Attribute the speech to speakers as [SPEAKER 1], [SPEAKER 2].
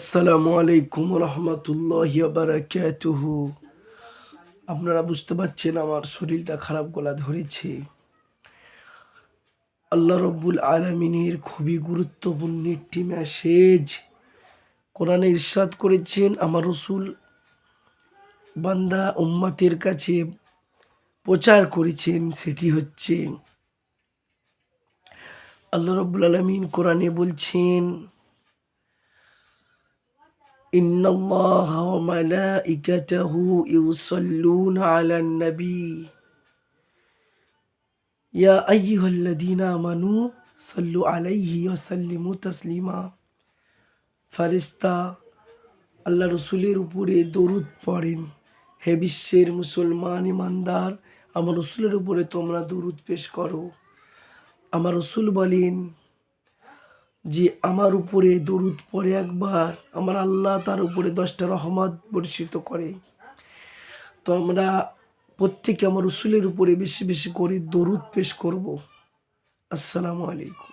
[SPEAKER 1] আসসালামু আলাইকুম রহমতুল্লাহি বারাকাতুহু। আপনারা বুঝতে পারছেন আমার শরীরটা খারাপ, গলা ধরেছে। আল্লাহ রব্বুল আলামিনের খুবই গুরুত্বপূর্ণ একটি মেসেজ কোরআনে ইরশাদ করেছেন, আমার রসুল বান্দা উম্মতের কাছে প্রচার করেছেন। সেটি হচ্ছে আল্লাহ রব্বুল আলামিন কোরআনে বলছেন, ইন্নাল্লাহা ওয়া মালাইকাতাহু ইউসাল্লুনা আলান নবী ইয়া আইয়ুহাল্লাযীনা আমানু সাল্লু আলাইহি ওয়া সাল্লিমু তাসলিমা। ফারিস্তা আল্লাহ রসুলের উপরে দরুদ পড়েন। হে বিশ্বের মুসলমান ইমানদার, আমার রসুলের উপরে তোমরা দরুদ পেশ করো। আমার রসুল বলেন যে আমার উপরে দরুদ পড়ে একবার, আমার আল্লাহ তার উপরে 10টা রহমত বর্ষিত করে। তো আমরা প্রত্যেকে আমার রসুলের উপরে বেশি বেশি করে দরুদ পেশ করব। আসসালামু আলাইকুম।